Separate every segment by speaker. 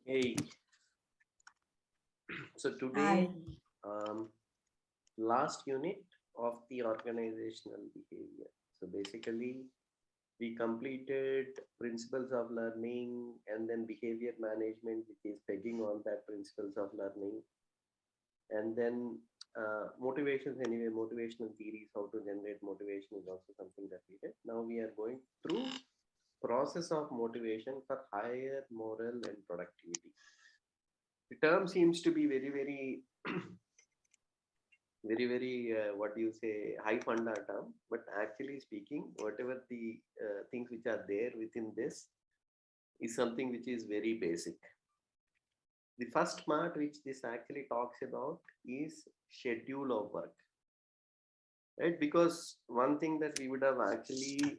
Speaker 1: Hey, so today,
Speaker 2: Hi.
Speaker 1: um, last unit of the organizational behavior. So basically, we completed principles of learning and then behavior management, which is pegging on that principles of learning, and then motivations anyway, motivational theories, how to generate motivation is also something that we did. Now we are going through process of motivation for higher moral and productivity. The term seems to be very what do you say, high funda term, but actually speaking, whatever the things which are there within this is something which is very basic. The first part which this actually talks about is schedule of work, right? Because one thing that we would have actually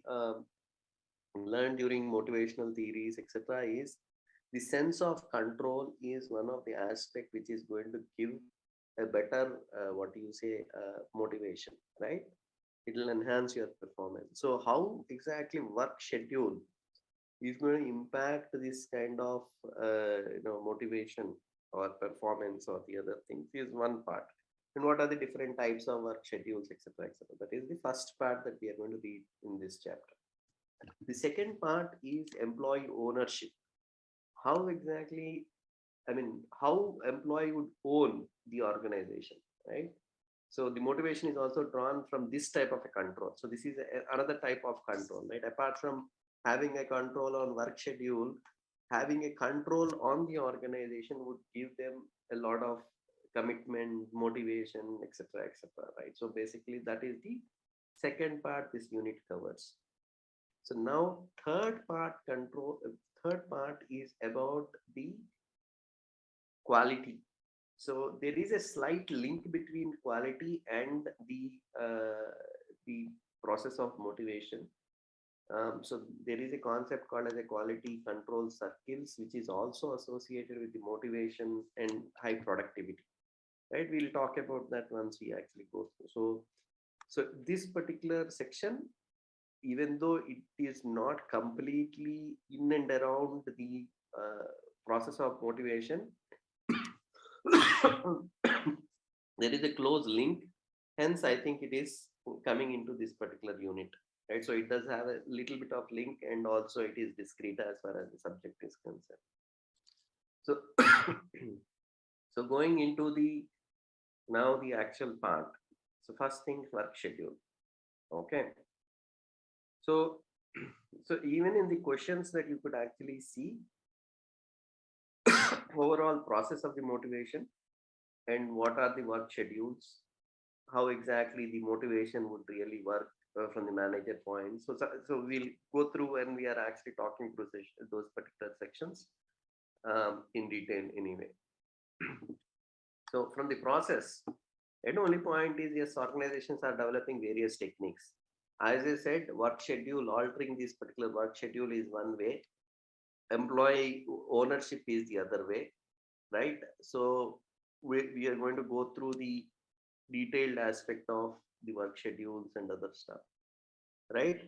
Speaker 1: learned during motivational theories etc is the sense of control is one of the aspect which is going to give a better what do you say motivation, right? It will enhance your performance. So how exactly work schedule is going to impact this kind of motivation or performance or the other things is one part. And what are the different types of work schedules, etc., etc. That is the first part that we are going to read in this chapter. The second part is employee ownership. How exactly, I mean, how employee would own the organization, right? So the motivation is also drawn from this type of a control. So this is another type of control, right? Apart from having a control on work schedule, having a control on the organization would give them a lot of commitment, motivation, etc., etc., right? So basically, that is the second part this unit covers. So now third part is about the quality. So there is a slight link between quality and the process of motivation. So there is a concept called as a quality control circles, which is also associated with the motivation and high productivity. Right? We'll talk about that once we actually go through. So this particular section, even though it is not completely in and around the process of motivation, there is a close link. Hence, I think it is coming into this particular unit. Right. So it does have a little bit of link, and also it is discrete as far as the subject is concerned. So, so going into the now the actual part. So first thing, work schedule. Okay. So, so even in the questions that you could actually see overall process of the motivation and what are the work schedules, how exactly the motivation would really work from the manager point. So we'll go through when we are actually talking through those particular sections in detail anyway. So from the process, and only point is yes, organizations are developing various techniques. As I said, work schedule, altering this particular work schedule is one way. Employee ownership is the other way, right? So we are going to go through the detailed aspect of the work schedules and other stuff, right?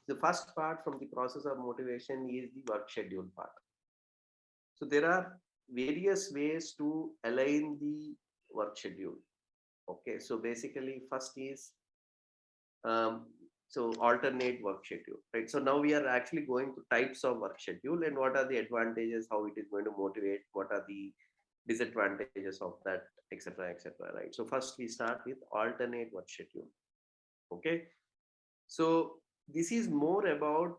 Speaker 1: The first part from the process of motivation is the work schedule part. So there are various ways to align the work schedule. Okay, so basically, first is um, so alternate work schedule, right? So now we are actually going to types of work schedule and what are the advantages, how it is going to motivate, what are the disadvantages of that, etc., etc., right? So first we start with alternate work schedule. Okay, so this is more about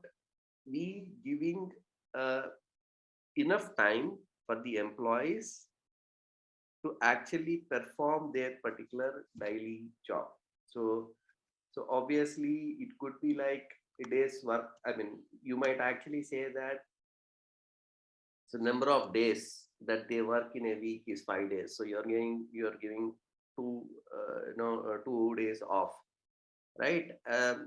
Speaker 1: we giving uh, enough time for the employees to actually perform their particular daily job. So so obviously it could be like a day's work. I mean, you might actually say that so number of days that they work in a week is 5 days. So you're giving two 2 days off, right?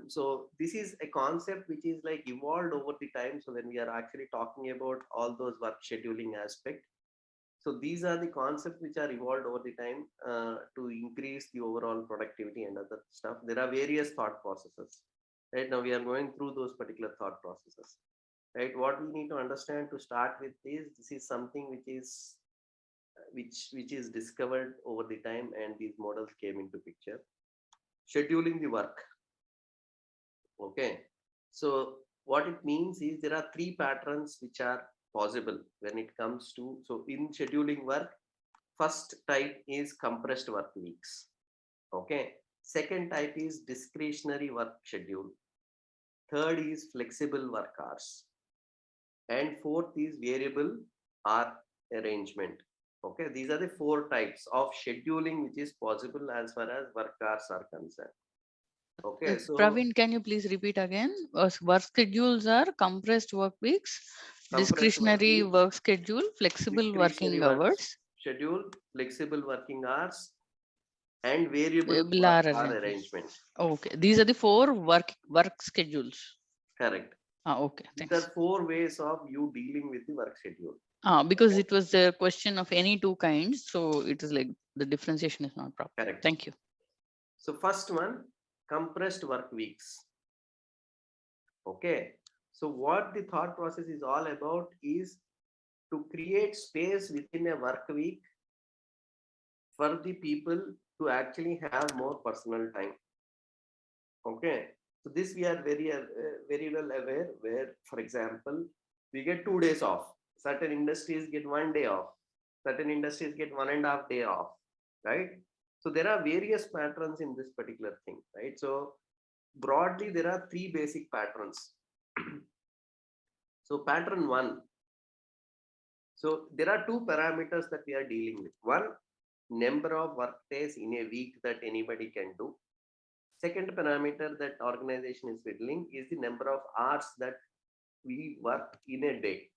Speaker 1: So this is a concept which is like evolved over the time. So when we are actually talking about all those work scheduling aspect, so these are the concepts which are evolved over the time to increase the overall productivity and other stuff. There are various thought processes. Right now we are going through those particular thought processes. right? What we need to understand to start with is this is something which is which is discovered over the time, and these models came into picture. Scheduling the work. Okay. So what it means is there are three patterns which are possible when it comes to, so in scheduling work, first type is compressed work weeks. Okay. Second type is discretionary work schedule. Third is flexible work hours. And fourth is variable hour arrangement. Okay. These are the four types of scheduling which is possible as far as work hours are concerned. Okay. So
Speaker 2: Praveen, can you please repeat again? Work schedules are compressed work weeks,
Speaker 1: compressed work
Speaker 2: discretionary
Speaker 1: weeks,
Speaker 2: work schedule, flexible
Speaker 1: discretionary
Speaker 2: working
Speaker 1: work
Speaker 2: hours,
Speaker 1: schedule, flexible working hours, and variable
Speaker 2: bilar
Speaker 1: work hour
Speaker 2: arrangements.
Speaker 1: arrangement.
Speaker 2: Okay, these are the four work schedules.
Speaker 1: Correct.
Speaker 2: Okay,
Speaker 1: These
Speaker 2: thanks.
Speaker 1: are four ways of you dealing with the work schedule.
Speaker 2: Because
Speaker 1: Okay.
Speaker 2: it was a question of any two kinds, so it is like the differentiation is not proper.
Speaker 1: Correct.
Speaker 2: Thank you.
Speaker 1: So first one, compressed work weeks. Okay. So what the thought process is all about is to create space within a work week for the people to actually have more personal time. Okay. So this we are very well aware where, for example, we get 2 days off. Certain industries get 1 day off. Certain industries get 1.5 day off, right? So there are various patterns in this particular thing, right? So broadly, there are three basic patterns. So pattern one. So there are two parameters that we are dealing with. One, number of work days in a week that anybody can do. Second parameter that organization is fiddling is the number of hours that we work in a day.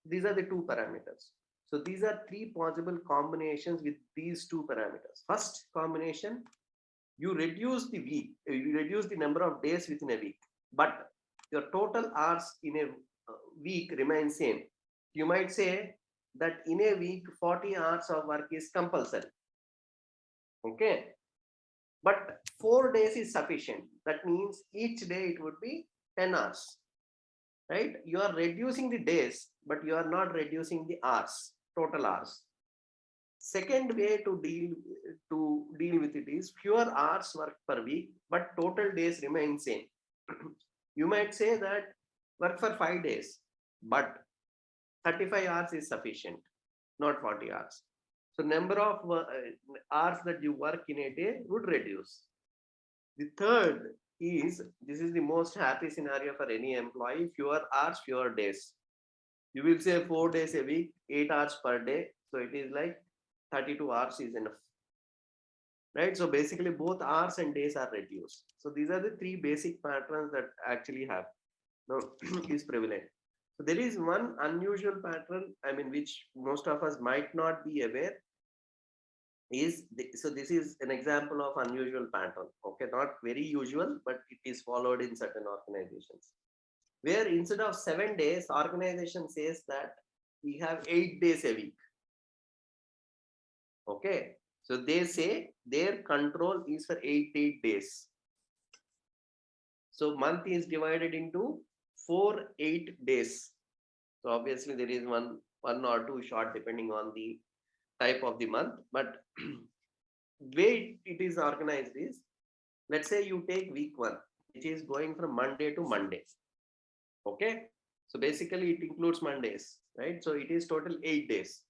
Speaker 1: These are the two parameters. So these are three possible combinations with these two parameters. First combination, you reduce the week, you reduce the number of days within a week, but your total hours in a week remains same. You might say that in a week 40 hours of work is compulsory. Okay, but 4 days is sufficient. That means each day it would be 10 hours, right? You are reducing the days, but you are not reducing the hours, total hours. Second way to deal with it is fewer hours work per week, but total days remain same. You might say that work for 5 days, but 35 hours is sufficient, not 40 hours. So number of hours that you work in a day would reduce. The third is, this is the most happy scenario for any employee: fewer hours, fewer days. You will say 4 days a week, 8 hours per day. So it is like 32 hours is enough, right? So basically both hours and days are reduced. So these are the three basic patterns that actually have no is prevalent. So there is one unusual pattern, I mean, which most of us might not be aware so this is an example of unusual pattern. Okay, not very usual, but it is followed in certain organizations where instead of 7 days, organization says that we have 8 days a week. Okay, so they say their control is for 8 days. So month is divided into 4 8 days. So obviously there is one or two short depending on the type of the month, but way it is organized is, let's say you take week one, which is going from Monday to Monday. Okay, so basically it includes Mondays, right? So it is total 8 days.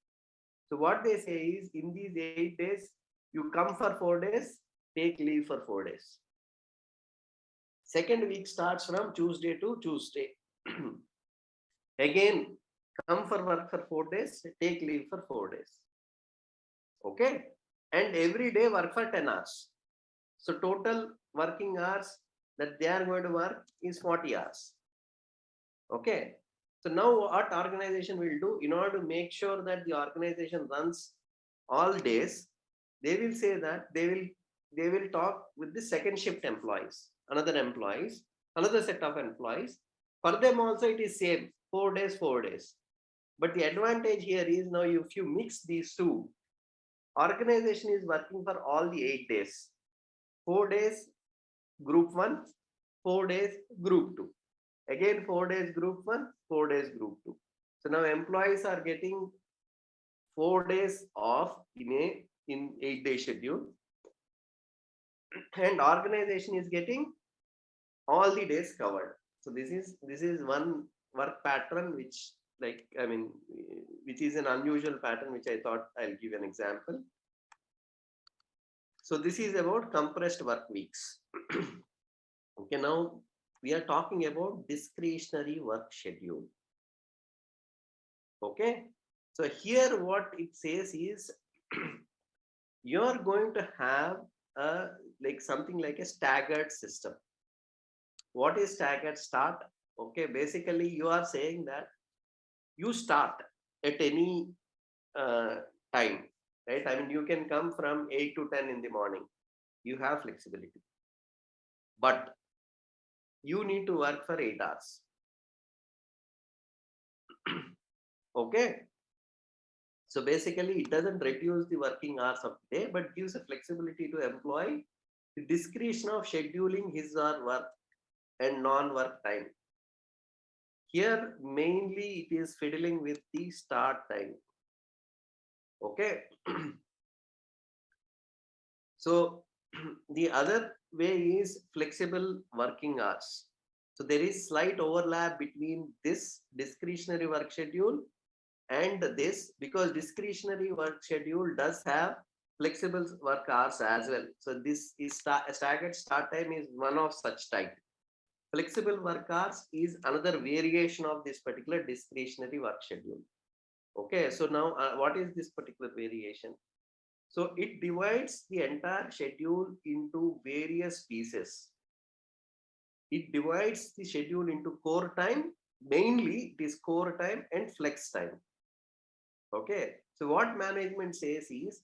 Speaker 1: So what they say is, in these 8 days, you come for 4 days, take leave for 4 days. Second week starts from Tuesday to Tuesday. Again, come for work for 4 days, take leave for 4 days. Okay, and every day work for 10 hours. So total working hours that they are going to work is 40 hours. Okay. So now what organization will do in order to make sure that the organization runs all days, they will say that they will talk with the second shift employees, another set of employees. For them also it is same 4 days, 4 days. But the advantage here is now if you mix these two, organization is working for all the 8 days. 4 days group one, 4 days group two. Again 4 days group one, 4 days group 2. So now employees are getting 4 days off in 8-day schedule, and organization is getting all the days covered. So this is one work pattern which, like, I mean, which is an unusual pattern, which I thought I'll give an example. So this is about compressed work weeks. Okay, now we are talking about discretionary work schedule. Okay, so here what it says is you're going to have a, like, something like a staggered system. What is staggered start? Okay, basically you are saying that you start at any uh, time, right? I mean, you can come from 8 to 10 in the morning. You have flexibility, but you need to work for 8 hours. Okay, so basically it doesn't reduce the working hours of the day, but gives a flexibility to employee the discretion of scheduling his or work and non-work time. Here mainly it is fiddling with the start time. Okay. So the other way is flexible working hours. So there is slight overlap between this discretionary work schedule and this, because discretionary work schedule does have flexible work hours as well. So this is staggered start time is one of such type. Flexible work hours is another variation of this particular discretionary work schedule. Okay, so now what is this particular variation? So it divides the entire schedule into various pieces. It divides the schedule into core time, mainly it is core time and flex time. Okay, so what management says is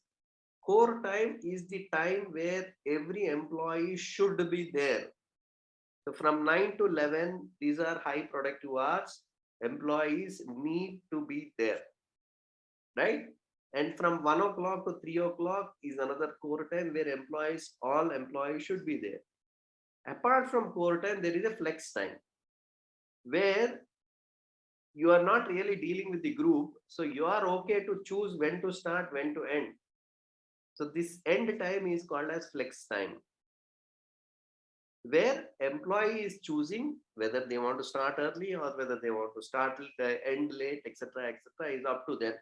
Speaker 1: core time is the time where every employee should be there. So from 9 to 11, these are high productive hours. Employees need to be there, right? And from 1 o'clock to 3 o'clock is another core time where all employees should be there. Apart from core time, there is a flex time where you are not really dealing with the group. So you are okay to choose when to start, when to end. So this end time is called as flex time, where employee is choosing whether they want to start early or whether they want to start end late, etc., etc., is up to them,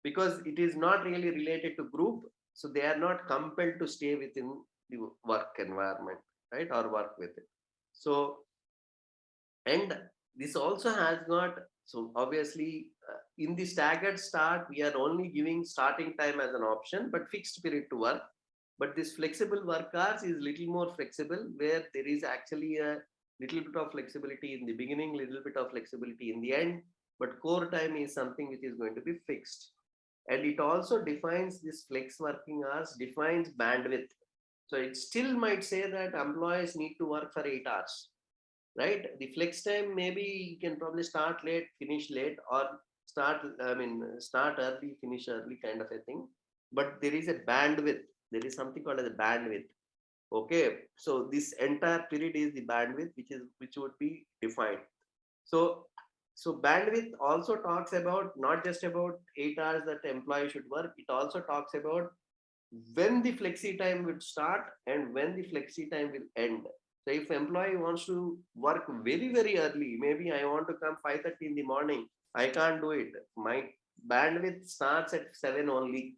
Speaker 1: because it is not really related to group. So they are not compelled to stay within the work environment, right, or work with it. So, and this also has got, so obviously in the staggered start we are only giving starting time as an option but fixed period to work. But this flexible work hours is little more flexible, where there is actually a little bit of flexibility in the beginning, little bit of flexibility in the end, but core time is something which is going to be fixed. And it also defines this flex working hours, defines bandwidth. So it still might say that employees need to work for 8 hours, right? The flex time, maybe you can probably start late, finish late, or start early, finish early, kind of a thing. But there is a bandwidth. There is something called as a bandwidth. Okay, so this entire period is the bandwidth which would be defined. So bandwidth also talks about not just about 8 hours that the employee should work. It also talks about when the flexi time will start and when the flexi time will end. So if employee wants to work very, very early, maybe I want to come 5:30 in the morning, I can't do it. My bandwidth starts at 7 only.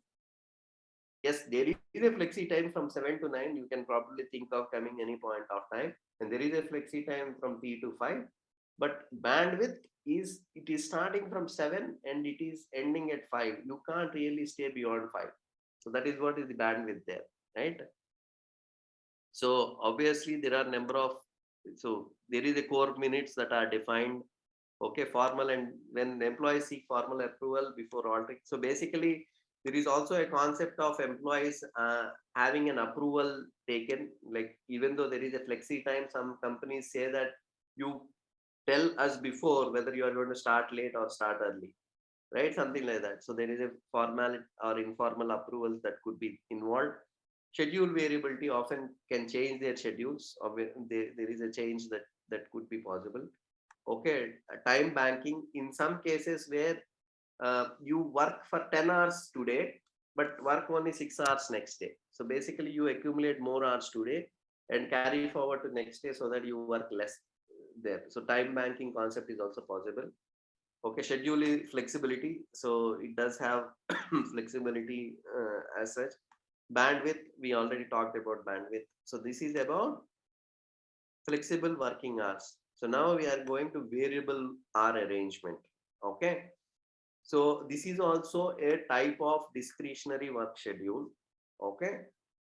Speaker 1: Yes, there is a flexi time from 7 to 9. You can probably think of coming any point of time. And there is a flexi time from 3 to 5. But bandwidth is, it is starting from 7 and it is ending at 5. You can't really stay beyond 5. So that is what is the bandwidth there, right? So obviously there are number of, so there is a core minutes that are defined. Okay, formal, and when employees seek formal approval before altering. So basically there is also a concept of employees having an approval taken. Like, even though there is a flexi time, some companies say that you tell us before whether you are going to start late or start early, right? Something like that. So there is a formal or informal approvals that could be involved. Schedule variability often can change their schedules, or there is a change that could be possible. Okay, time banking in some cases where you work for 10 hours today, but work only 6 hours next day. So basically, you accumulate more hours today and carry forward to next day so that you work less there. So time banking concept is also possible. Okay, schedule is flexibility. So it does have flexibility as such. Bandwidth, we already talked about bandwidth. So this is about flexible working hours. So now we are going to variable hour arrangement. Okay. So this is also a type of discretionary work schedule. Okay.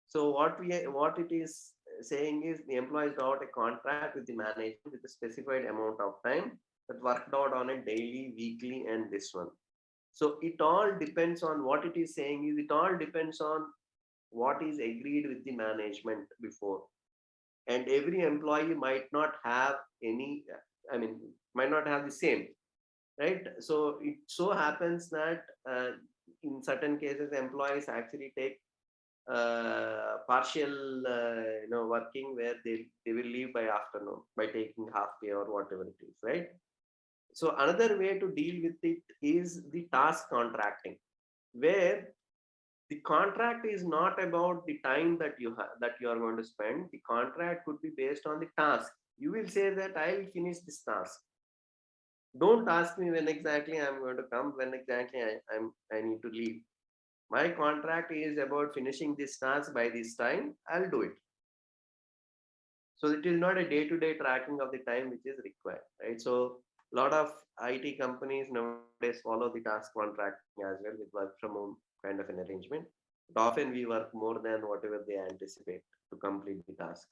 Speaker 1: So what it is saying is the employees got a contract with the management with a specified amount of time that worked out on a daily, weekly, and this one. So it all depends on what it is saying is it all depends on what is agreed with the management before. And every employee might not have any, I mean, might not have the same, right? So it so happens that in certain cases employees actually take partial working where they will leave by afternoon by taking half pay or whatever it is, right? So another way to deal with it is the task contracting, where the contract is not about the time that you have that you are going to spend. The contract could be based on the task. You will say that I will finish this task. Don't ask me when exactly I'm going to come, when exactly I need to leave. My contract is about finishing this task by this time. I'll do it. So it is not a day-to-day tracking of the time which is required, right? So a lot of IT companies nowadays follow the task contracting as well with work from home kind of an arrangement. But often we work more than whatever they anticipate to complete the task.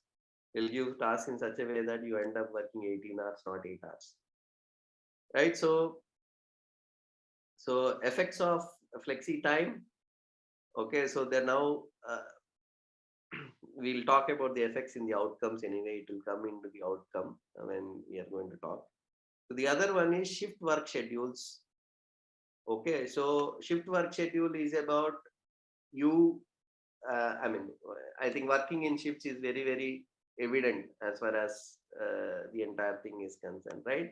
Speaker 1: They'll give tasks in such a way that you end up working 18 hours, not 8 hours, right? So effects of flexi time. Okay, so they're now we'll talk about the effects in the outcomes anyway. It will come into the outcome when we are going to talk. So the other one is shift work schedules. Okay, so shift work schedule is about you. I mean, I think working in shifts is very very evident as far as the entire thing is concerned, right?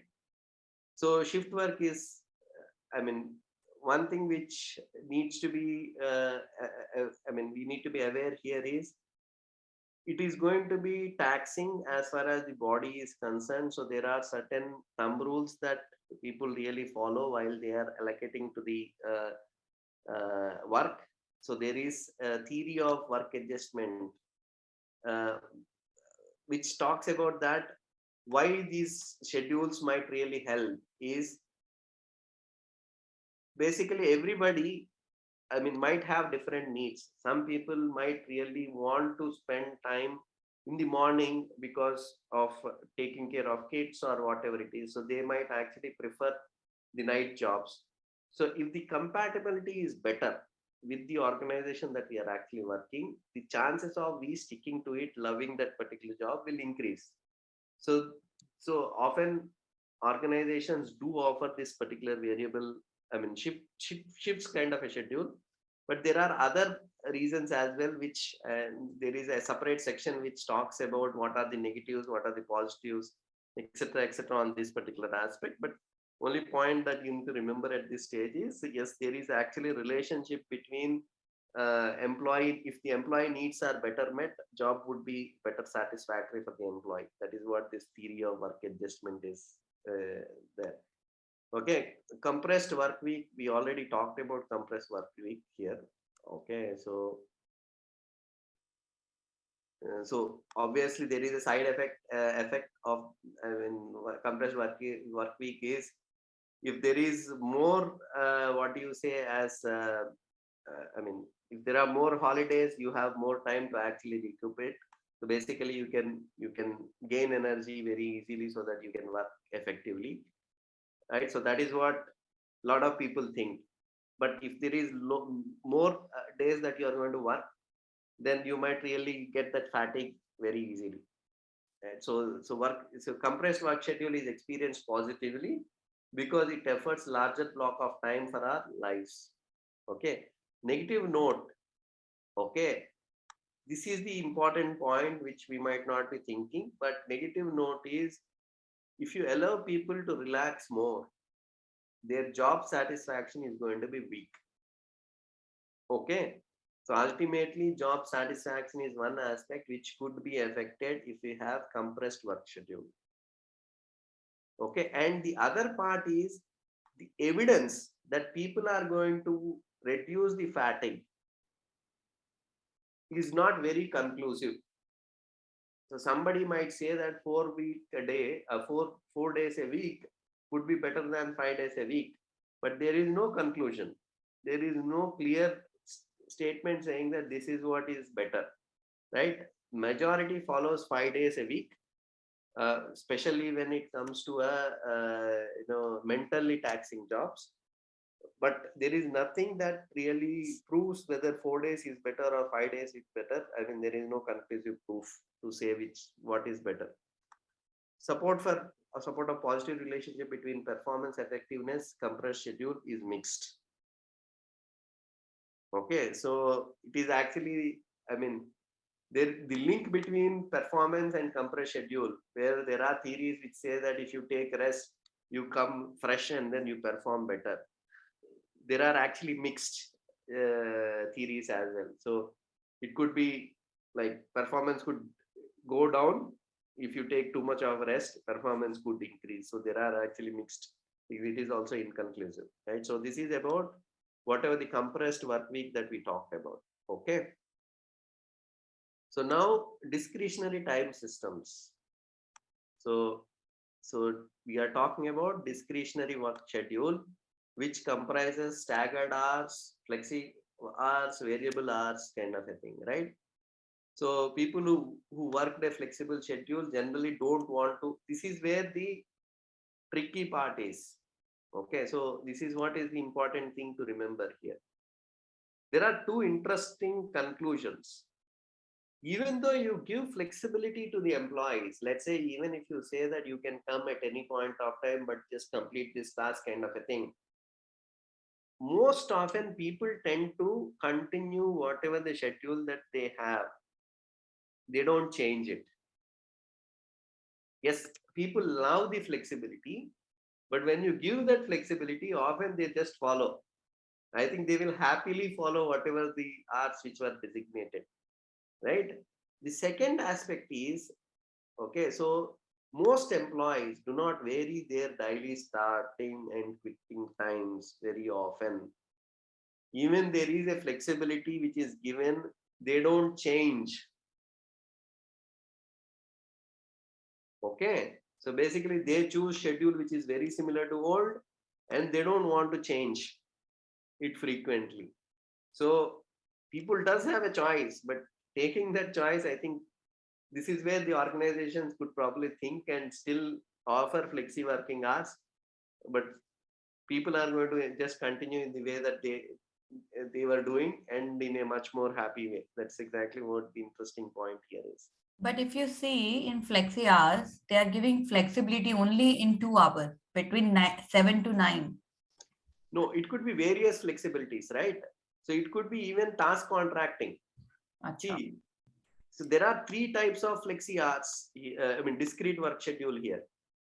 Speaker 1: So shift work is, I mean, one thing which needs to be, I mean, we need to be aware here is it is going to be taxing as far as the body is concerned. So there are certain thumb rules that people really follow while they are allocating to the work. So there is a theory of work adjustment, uh, which talks about that why these schedules might really help is basically everybody, I mean, might have different needs. Some people might really want to spend time in the morning because of taking care of kids or whatever it is. So they might actually prefer the night jobs. So if the compatibility is better with the organization that we are actually working, the chances of we sticking to it, loving that particular job will increase. So, so often organizations do offer this particular variable, I mean, shifts kind of a schedule, but there are other reasons as well, which there is a separate section which talks about what are the negatives, what are the positives, etc., on this particular aspect. But only point that you need to remember at this stage is yes, there is actually a relationship between employee, if the employee needs are better met, job would be better satisfactory for the employee. That is what this theory of work adjustment is there. Okay, compressed work week, we already talked about compressed work week here. Okay, so obviously there is a side effect of, I mean, compressed work week is if there is more what do you say as I mean, if there are more holidays, you have more time to actually recuperate. So basically, you can gain energy very easily so that you can work effectively, right? So that is what a lot of people think. But if there is more days that you are going to work, then you might really get that fatigue very easily. Right? So compressed work schedule is experienced positively because it efforts larger block of time for our lives. Okay. Negative note. Okay, this is the important point which we might not be thinking, but negative note is if you allow people to relax more, their job satisfaction is going to be weak. Okay. So ultimately, job satisfaction is one aspect which could be affected if we have compressed work schedule. Okay. And the other part is the evidence that people are going to reduce the fatigue is not very conclusive. So somebody might say that 4 week a day, 4 days a week would be better than 5 days a week, but there is no conclusion. There is no clear statement saying that this is what is better, right? Majority follows 5 days a week, especially when it comes to mentally taxing jobs. But there is nothing that really proves whether 4 days is better or 5 days is better. I mean, there is no conclusive proof to say what is better. Support of positive relationship between performance effectiveness, compressed schedule is mixed. Okay, so it is actually, I mean, the link between performance and compressed schedule, where there are theories which say that if you take rest, you come fresh and then you perform better. There are actually mixed theories as well. So it could be like performance could go down if you take too much of rest, performance could increase. So there are actually mixed. It is also inconclusive, right? So this is about whatever the compressed work week that we talked about. Okay. So now discretionary time systems. So we are talking about discretionary work schedule, which comprises staggered hours, flexi hours, variable hours, kind of a thing, right? So people who work a flexible schedule generally don't want to. This is where the tricky part is. Okay, so this is what is the important thing to remember here. There are two interesting conclusions. Even though you give flexibility to the employees, let's say even if you say that you can come at any point of time but just complete this task, kind of a thing, most often people tend to continue whatever the schedule that they have. They don't change it. Yes, people love the flexibility, but when you give that flexibility, often they just follow. I think they will happily follow whatever the hours which were designated, right? The second aspect is, okay, so most employees do not vary their daily starting and quitting times very often. Even there is a flexibility which is given, they don't change. Okay, so basically they choose schedule which is very similar to old, and they don't want to change it frequently. So people does have a choice, but taking that choice, I think this is where the organizations could probably think and still offer flexi working hours, but people are going to just continue in the way that they were doing, and in a much more happy way. That's exactly what the interesting point here is.
Speaker 3: But if you see in flexi hours, they are giving flexibility only in 2 hours between 7 to 9.
Speaker 1: No, it could be various flexibilities, right? So it could be even task contracting.
Speaker 3: Acha.
Speaker 1: See, so there are three types of flexi hours, discrete work schedule here.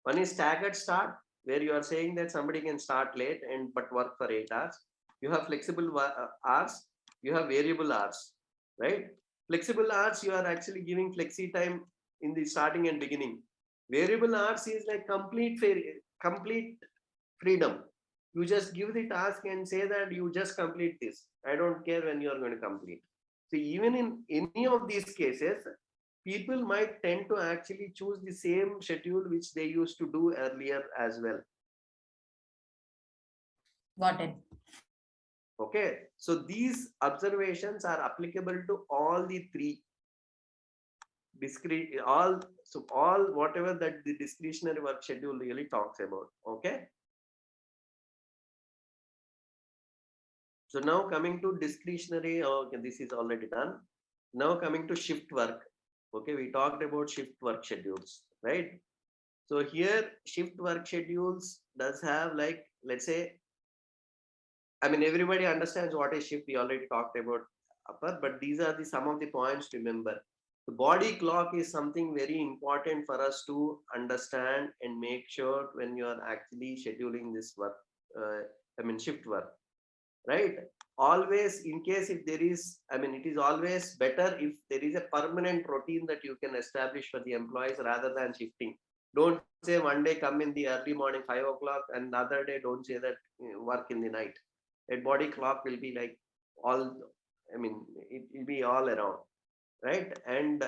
Speaker 1: One is staggered start, where you are saying that somebody can start late and but work for 8 hours. You have flexible hours, you have variable hours, right? Flexible hours, you are actually giving flexi time in the starting and beginning. Variable hours is like complete freedom. You just give the task and say that you just complete this. I don't care when you are going to complete. So even in any of these cases, people might tend to actually choose the same schedule which they used to do earlier as well.
Speaker 3: Got it.
Speaker 1: Okay, so these observations are applicable to all the three discrete, all whatever that the discretionary work schedule really talks about. Okay. So now coming to discretionary, okay, this is already done. Now coming to shift work. Okay, we talked about shift work schedules, right? So here shift work schedules does have, like, let's say, I mean, everybody understands what is shift. We already talked about upper, but these are the some of the points to remember. The body clock is something very important for us to understand and make sure when you are actually scheduling this work, shift work, right? Always, in case if there is, it is always better if there is a permanent routine that you can establish for the employees rather than shifting. Don't say one day come in the early morning 5 o'clock and the other day don't say that work in the night. That body clock will be like all, it will be all around, right? And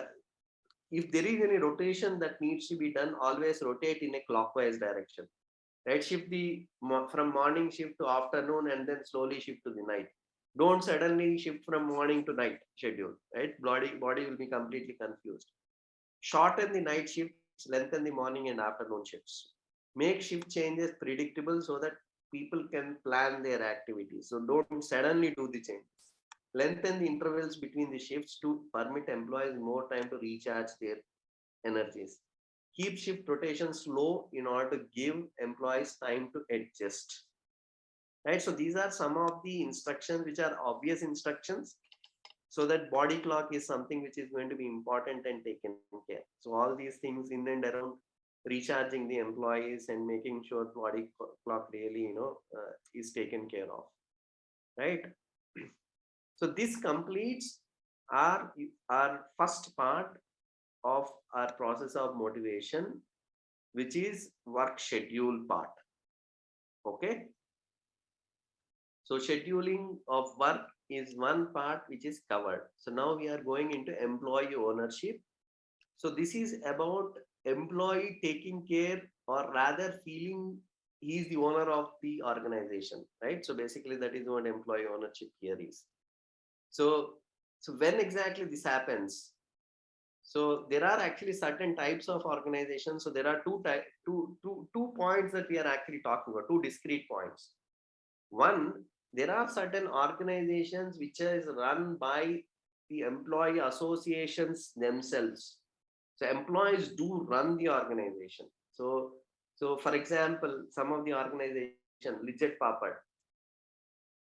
Speaker 1: if there is any rotation that needs to be done, always rotate in a clockwise direction, right? Shift the from morning shift to afternoon and then slowly shift to the night. Don't suddenly shift from morning to night schedule, right? Body will be completely confused. Shorten the night shifts, lengthen the morning and afternoon shifts. Make shift changes predictable so that people can plan their activities. So don't suddenly do the changes. Lengthen the intervals between the shifts to permit employees more time to recharge their energies. Keep shift rotations low in order to give employees time to adjust. Right. So these are some of the instructions which are obvious instructions. So that body clock is something which is going to be important and taken care. So all these things in and around recharging the employees and making sure body clock really, is taken care of. Right. So this completes our, our first part of our process of motivation, which is work schedule part. Okay. So scheduling of work is one part which is covered. So now we are going into employee ownership. So this is about employee taking care or rather feeling he is the owner of the organization, right? So basically that is what employee ownership here is. So, so when exactly this happens? So there are actually certain types of organizations. So there are two points that we are actually talking about, two discrete points. One, there are certain organizations which is run by the employee associations themselves. So employees do run the organization. So for example, some of the organization, Lidget Papad,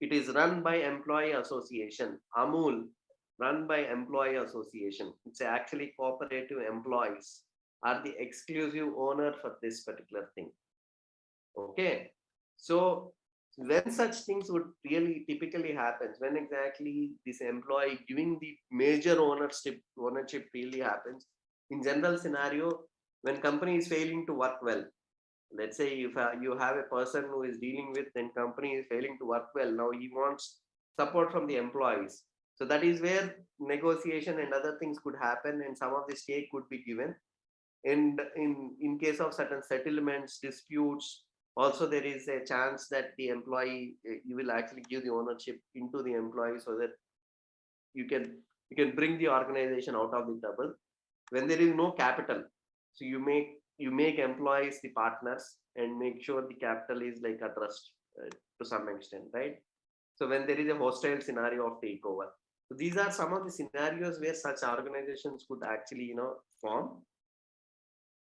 Speaker 1: it is run by employee association. Amul, run by employee association. It's actually cooperative employees are the exclusive owner for this particular thing. Okay. So when such things would really typically happens, when exactly this employee giving the major ownership really happens, in general scenario, when company is failing to work well, let's say if you have a person who is dealing with and company is failing to work well, now he wants support from the employees. So that is where negotiation and other things could happen and some of the stake could be given. And in case of certain settlements, disputes, also there is a chance that the employee, you will actually give the ownership into the employee so that you can bring the organization out of the trouble. When there is no capital, so you make employees the partners and make sure the capital is like addressed to some extent, right? So when there is a hostile scenario of takeover, so these are some of the scenarios where such organizations could actually form.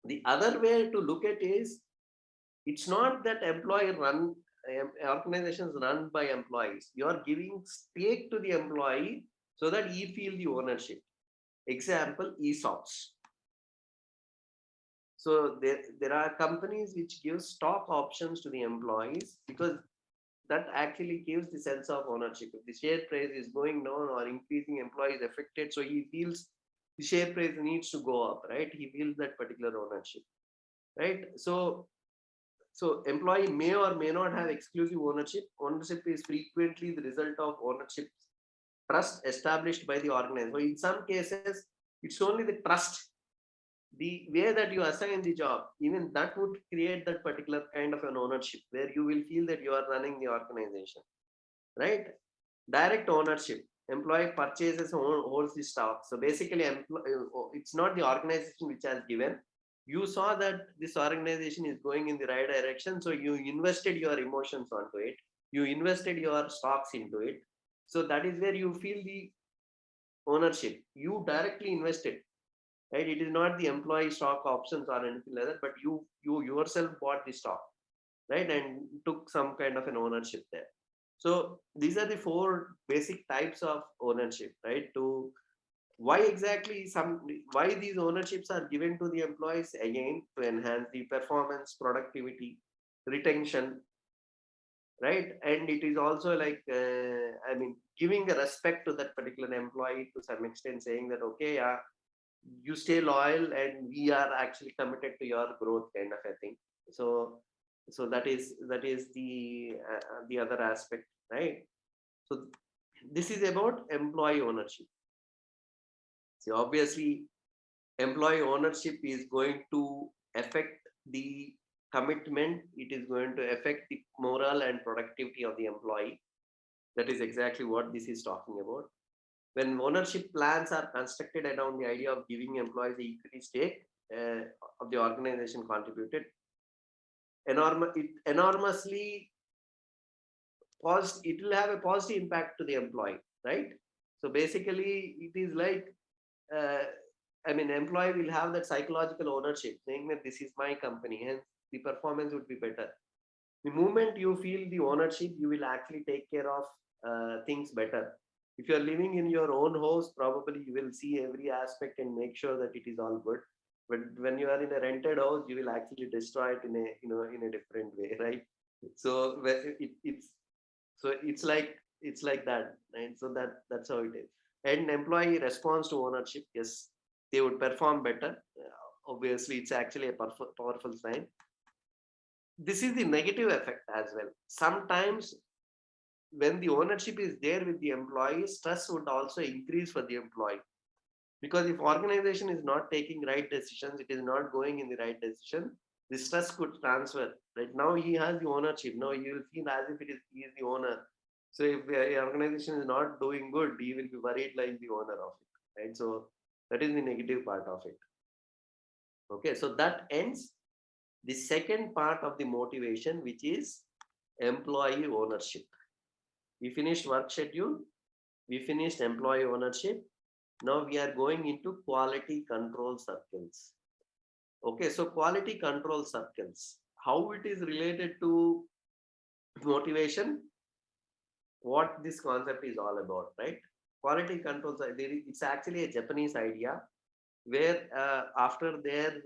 Speaker 1: The other way to look at is, it's not that employee run organizations run by employees. You are giving stake to the employee so that he feel the ownership. Example, ESOPs. So there are companies which give stock options to the employees because that actually gives the sense of ownership. If the share price is going down or increasing, employee is affected, so he feels the share price needs to go up, right? He feels that particular ownership, right? So employee may or may not have exclusive ownership. Ownership is frequently the result of ownership trust established by the organizer. So in some cases, it's only the trust, the way that you assign the job, even that would create that particular kind of an ownership where you will feel that you are running the organization, right? Direct ownership. Employee purchases holds the stock. So basically, it's not the organization which has given. You saw that this organization is going in the right direction, so you invested your emotions onto it. You invested your stocks into it. So that is where you feel the ownership. You directly invested, right? It is not the employee stock options or anything like that, but you yourself bought the stock, right? And took some kind of an ownership there. So these are the four basic types of ownership, right? To why exactly why these ownerships are given to the employees? Again, to enhance the performance, productivity, retention, right? And it is also like, I mean, giving a respect to that particular employee to some extent, saying that, okay, yeah, you stay loyal and we are actually committed to your growth, kind of a thing. So, so that is the other aspect, right? So this is about employee ownership. See, obviously, employee ownership is going to affect the commitment. It is going to affect the morale and productivity of the employee. That is exactly what this is talking about. When ownership plans are constructed around the idea of giving employees the equity stake of the organization contributed, enormously it will have a positive impact to the employee, right? So basically, it is like, uh, I mean, employee will have that psychological ownership, saying that this is my company, hence the performance would be better. The moment you feel the ownership, you will actually take care of things better. If you are living in your own house, probably you will see every aspect and make sure that it is all good. But when you are in a rented house, you will actually destroy it in a, in a different way, right? So it's like that, right? So that's how it is. And employee response to ownership, yes, they would perform better. Obviously, it's actually a powerful sign. This is the negative effect as well. Sometimes when the ownership is there with the employee, stress would also increase for the employee, because if organization is not taking right decisions, it is not going in the right decision, the stress could transfer. Right now he has the ownership, now he will feel as if he is the owner. So if the organization is not doing good, he will be worried like the owner of it, right? So that is the negative part of it. Okay, so that ends the second part of the motivation, which is employee ownership. We finished work schedule, we finished employee ownership. Now we are going into quality control circles. Okay, so quality control circles, how it is related to motivation, what this concept is all about, right? Quality control, it's actually a Japanese idea where after their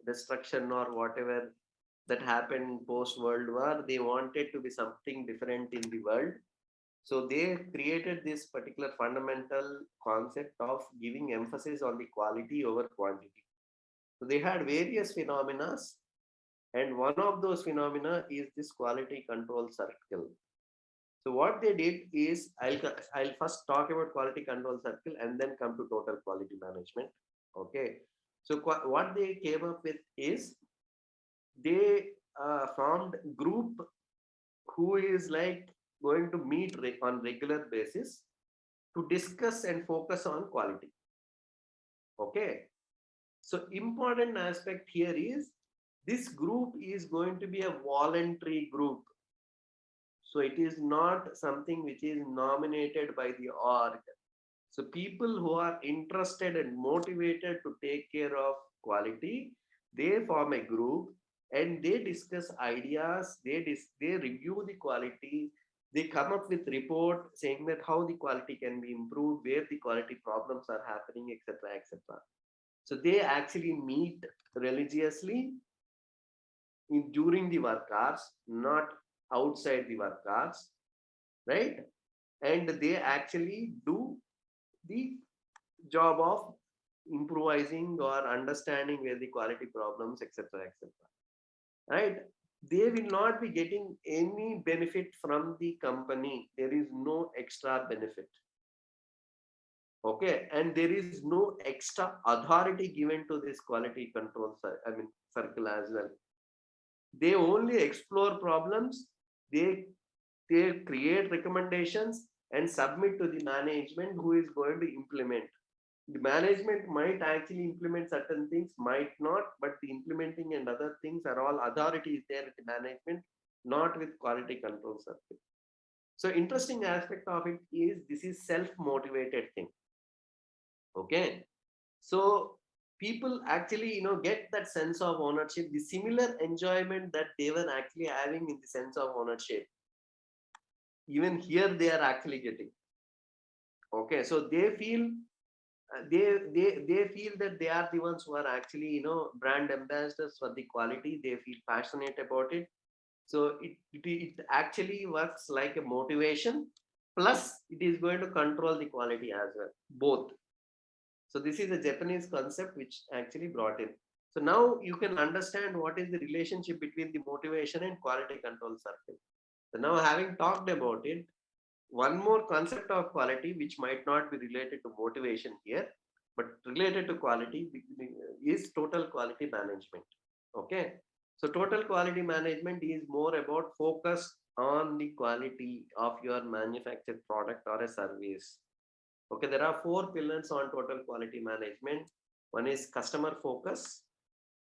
Speaker 1: destruction or whatever that happened post World War, they wanted to be something different in the world. So they created this particular fundamental concept of giving emphasis on the quality over quantity. So they had various phenomena, and one of those phenomena is this quality control circle. So what they did is, I'll first talk about quality control circle and then come to total quality management. Okay. So what they came up with is, they formed group who is like going to meet on regular basis to discuss and focus on quality. Okay. So important aspect here is, this group is going to be a voluntary group. So it is not something which is nominated by the org. So people who are interested and motivated to take care of quality, they form a group and they discuss ideas, they review the quality, they come up with report saying that how the quality can be improved, where the quality problems are happening, etc., etc. So they actually meet religiously during the work hours, not outside the work hours, right? And they actually do the job of improvising or understanding where the quality problems, etc., etc., right? They will not be getting any benefit from the company. There is no extra benefit. Okay, and there is no extra authority given to this quality control, I mean, circle as well. They only explore problems, they create recommendations and submit to the management, who is going to implement. The management might actually implement certain things, might not, but the implementing and other things are all authority is there at the management, not with quality control circle. So interesting aspect of it is, this is self-motivated thing. Okay, so people actually, get that sense of ownership, the similar enjoyment that they were actually having in the sense of ownership, even here they are actually getting. Okay, so they feel that they are the ones who are actually, brand ambassadors for the quality. They feel passionate about it. So it actually works like a motivation, plus it is going to control the quality as well, both. So this is a Japanese concept which actually brought in. So now you can understand what is the relationship between the motivation and quality control circle. So now, having talked about it, one more concept of quality which might not be related to motivation here, but related to quality, is total quality management. Okay, so total quality management is more about focus on the quality of your manufactured product or a service. Okay, there are four pillars on total quality management. One is customer focus,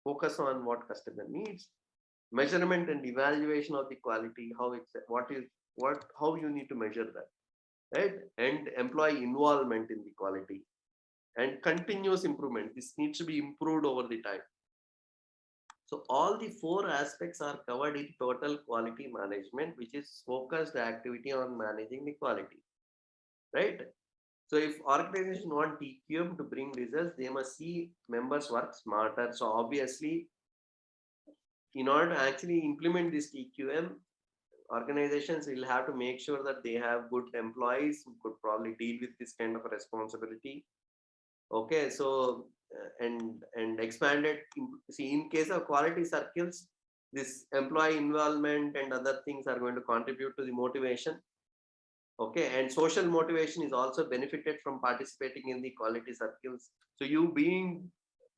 Speaker 1: focus on what customer needs. Measurement and evaluation of the quality, how it's, what how you need to measure that, right? And employee involvement in the quality, and continuous improvement. This needs to be improved over the time. So all the four aspects are covered in total quality management, which is focused activity on managing the quality, right? So if organization want TQM to bring results, they must see members work smarter. So obviously, in order to actually implement this TQM, organizations will have to make sure that they have good employees who could probably deal with this kind of a responsibility. Okay, so and expanded. See, in case of quality circles, this employee involvement and other things are going to contribute to the motivation. Okay, and social motivation is also benefited from participating in the quality circles. So you being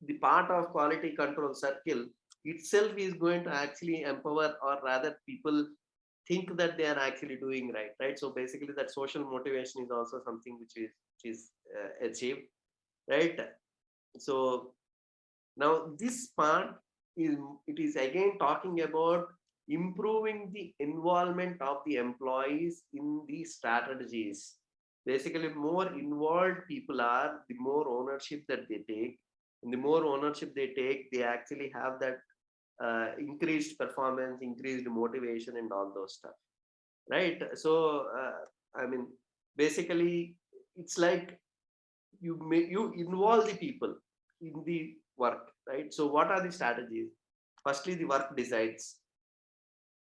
Speaker 1: the part of quality control circle itself is going to actually empower, or rather people think that they are actually doing right. So basically that social motivation is also something which is achieved, right? So now this part is, it is again talking about improving the involvement of the employees in the strategies. Basically, more involved people are, the more ownership that they take. And the more ownership they take, they actually have that increased performance, increased motivation, and all those stuff, right? So, I mean, basically, it's like you involve the people in the work, right? So what are the strategies? Firstly, the work decides.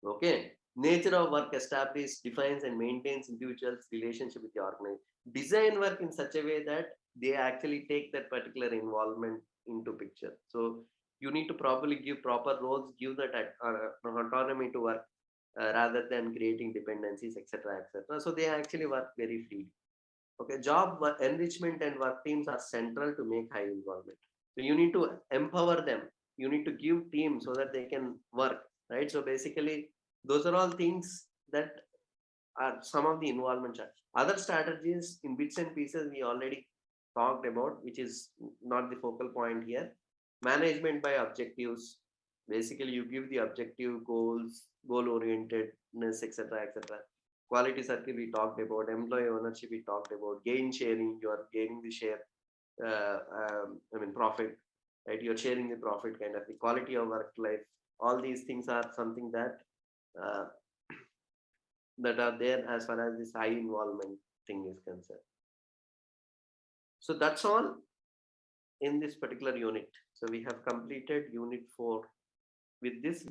Speaker 1: Okay, nature of work establishes, defines, and maintains individuals' relationship with the organization. Design work in such a way that they actually take that particular involvement into picture. So you need to probably give proper roles, give that autonomy to work, rather than creating dependencies, etc., etc. So they actually work very freely. Okay, enrichment and work teams are central to make high involvement. So you need to empower them. You need to give teams so that they can work, right? So basically, those are all things that are some of the involvement. Other strategies in bits and pieces we already talked about, which is not the focal point here. Management by objectives. Basically, you give the objective goals, goal orientedness, etc., etc. Quality circle we talked about, employee ownership we talked about, gain sharing, you are gaining the share, profit, right? You're sharing the profit, kind of the quality of work life. All these things are something that uh, that are there as far as this high involvement thing is concerned. So that's all in this particular unit. So we have completed unit 4. With this,